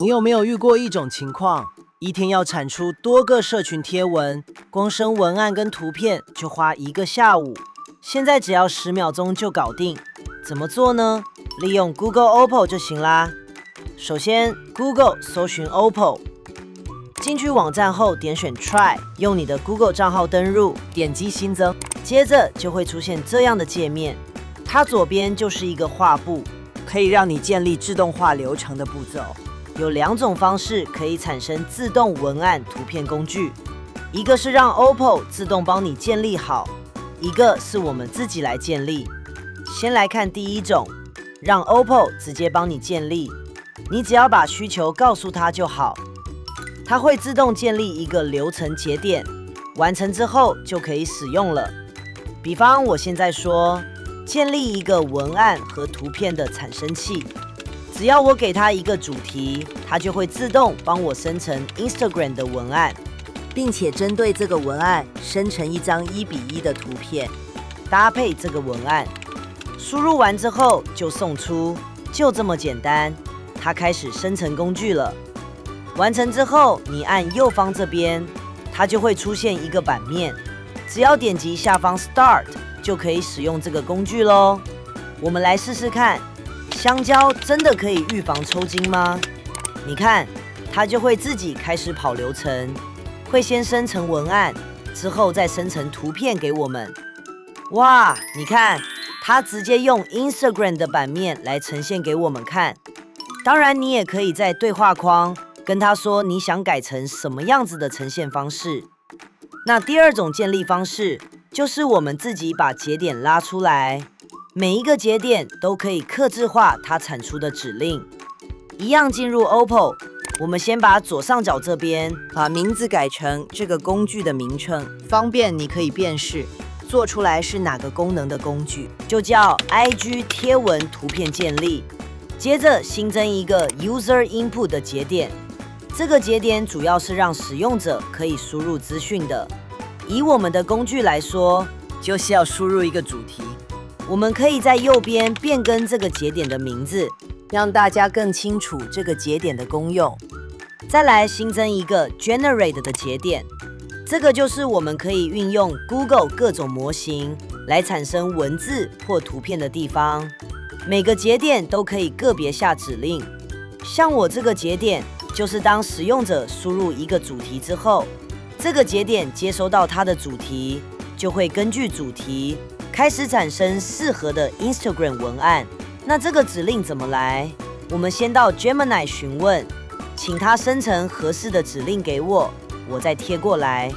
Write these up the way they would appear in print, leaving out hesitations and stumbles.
你有没有遇过一种情况，一天要产出多个社群贴文，光生文案跟图片就花1个下午，现在只要10秒钟就搞定。怎么做呢？利用 Google OPPO 就行啦。首先 Google 搜寻 OPPO， 进去网站后点选 Try， 用你的 Google 账号登入，点击新增，接着就会出现这样的界面。它左边就是一个画布，可以让你建立自动化流程的步骤。有2种方式可以产生自动文案图片工具，一个是让 OPPO 自动帮你建立好，一个是我们自己来建立。先来看第一种，让 OPPO 直接帮你建立，你只要把需求告诉他就好，它会自动建立一个流程节点，完成之后就可以使用了。比方我现在说，建立一个文案和图片的产生器，只要我给它一个主题，它就会自动帮我生成 Instagram 的文案，并且针对这个文案生成一张1:1的图片，搭配这个文案，输入完之后就送出，就这么简单。它开始生成工具了。完成之后，你按右方这边，它就会出现一个版面，只要点击下方 Start 就可以使用这个工具咯。我们来试试看，香蕉真的可以预防抽筋吗？你看，它就会自己开始跑流程，会先生成文案，之后再生成图片给我们。哇，你看，它直接用 Instagram 的版面来呈现给我们看。当然，你也可以在对话框跟他说你想改成什么样子的呈现方式。那第2种建立方式，就是我们自己把节点拉出来，每一个节点都可以客制化它产出的指令。一样进入 OPPO， 我们先把左上角这边把名字改成这个工具的名称，方便你可以辨识做出来是哪个功能的工具，就叫 IG 贴文图片建立。接着新增一个 User Input 的节点，这个节点主要是让使用者可以输入资讯的。以我们的工具来说，就是要输入一个主题。我们可以在右边变更这个节点的名字，让大家更清楚这个节点的功用。再来新增一个 Generate 的节点，这个就是我们可以运用 Google 各种模型来产生文字或图片的地方。每个节点都可以个别下指令，像我这个节点，就是当使用者输入一个主题之后，这个节点接收到它的主题，就会根据主题开始产生适合的 Instagram 文案。那这个指令怎么来？我们先到 Gemini 询问，请它生成合适的指令给我，我再贴过来，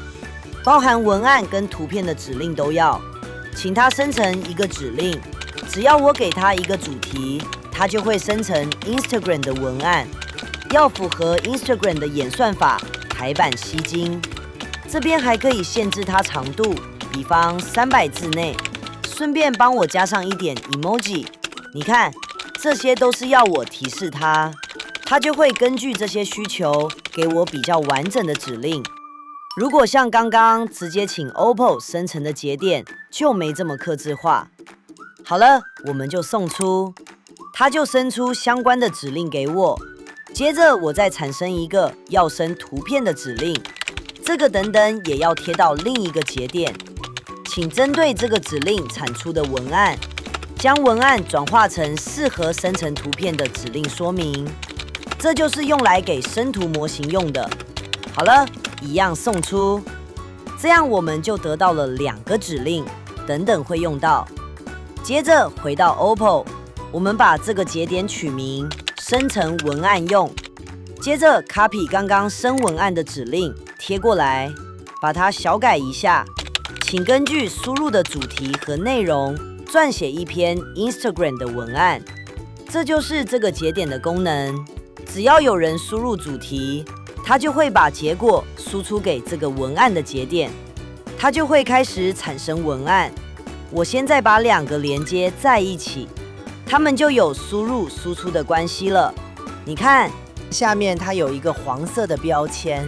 包含文案跟图片的指令都要，请它生成一个指令。只要我给它一个主题，它就会生成 Instagram 的文案，要符合 Instagram 的演算法，排版吸睛。这边还可以限制它长度，比方300字内，顺便帮我加上一点 emoji。你看，这些都是要我提示它，它就会根据这些需求给我比较完整的指令。如果像刚刚直接请 OPPO 生成的节点，就没这么客制化。好了，我们就送出，它就生出相关的指令给我。接着我再产生一个要生图片的指令，这个等等也要贴到另一个节点，请针对这个指令产出的文案，将文案转化成适合生成图片的指令说明。这就是用来给生图模型用的。好了，一样送出，这样我们就得到了2个指令，等等会用到。接着回到 OPPO， 我们把这个节点取名生成文案用，接着 copy 刚刚生文案的指令贴过来，把它小改一下，请根据输入的主题和内容撰写一篇 Instagram 的文案。这就是这个节点的功能，只要有人输入主题，它就会把结果输出给这个文案的节点，它就会开始产生文案。我现在把2个连接在一起，它们就有输入输出的关系了。你看，下面它有一个黄色的标签，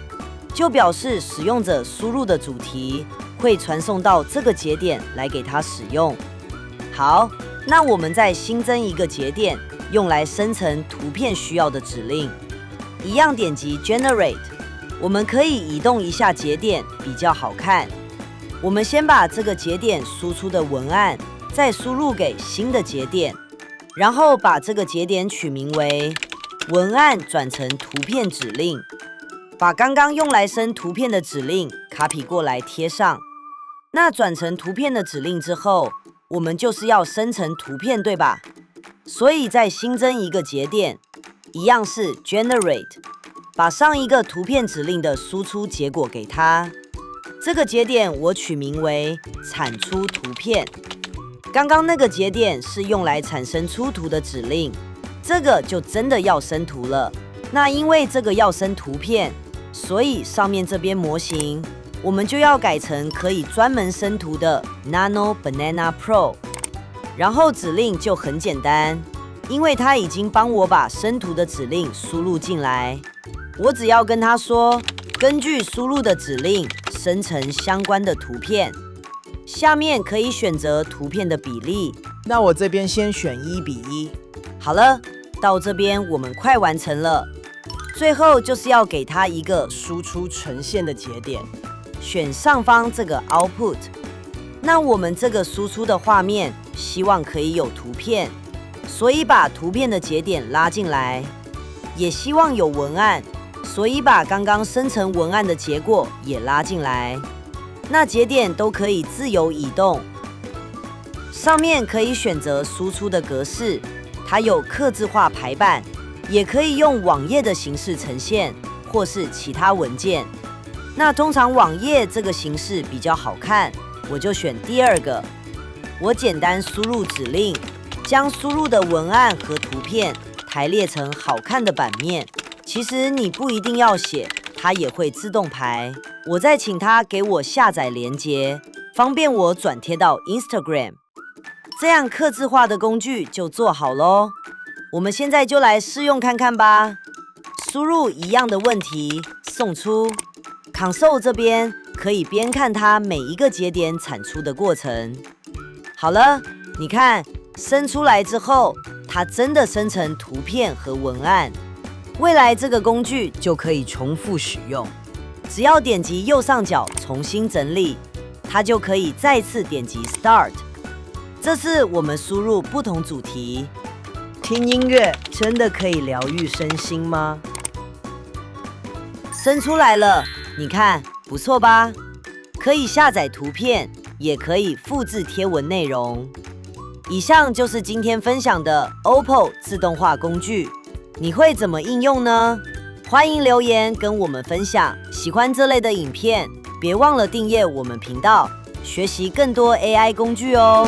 就表示使用者输入的主题会传送到这个节点来给它使用。好，那我们再新增一个节点，用来生成图片需要的指令。一样点击 Generate， 我们可以移动一下节点，比较好看。我们先把这个节点输出的文案再输入给新的节点，然后把这个节点取名为文案转成图片指令，把刚刚用来生图片的指令 copy 过来贴上。那转成图片的指令之后，我们就是要生成图片，对吧？所以再新增一个节点，一样是 Generate， 把上一个图片指令的输出结果给它。这个节点我取名为产出图片。刚刚那个节点是用来产生出图的指令，这个就真的要生图了。那因为这个要生图片，所以上面这边模型我们就要改成可以专门生图的 Nano Banana Pro。然后指令就很简单，因为它已经帮我把生图的指令输入进来，我只要跟它说，根据输入的指令生成相关的图片。下面可以选择图片的比例，那我这边先选1:1。好了，到这边我们快完成了。最后就是要给它一个输出呈现的节点，选上方这个 Output。那我们这个输出的画面希望可以有图片，所以把图片的节点拉进来，也希望有文案，所以把刚刚生成文案的结果也拉进来。那节点都可以自由移动，上面可以选择输出的格式，它有客制化排版，也可以用网页的形式呈现，或是其他文件。那通常网页这个形式比较好看，我就选第二个。我简单输入指令，将输入的文案和图片排列成好看的版面。其实你不一定要写，它也会自动排。我再请它给我下载连结，方便我转贴到 Instagram。这样客制化的工具就做好咯。我们现在就来试用看看吧。输入一样的问题，送出。Console 这边可以边看它每一个节点产出的过程。好了，你看生出来之后，它真的生成图片和文案。未来这个工具就可以重复使用，只要点击右上角重新整理，它就可以再次点击 Start。这次我们输入不同主题。听音乐真的可以疗愈身心吗？生出来了，你看不错吧？可以下载图片，也可以复制贴文内容。以上就是今天分享的 OPPO 自动化工具，你会怎么应用呢？欢迎留言跟我们分享。喜欢这类的影片，别忘了订阅我们频道，学习更多 AI 工具哦。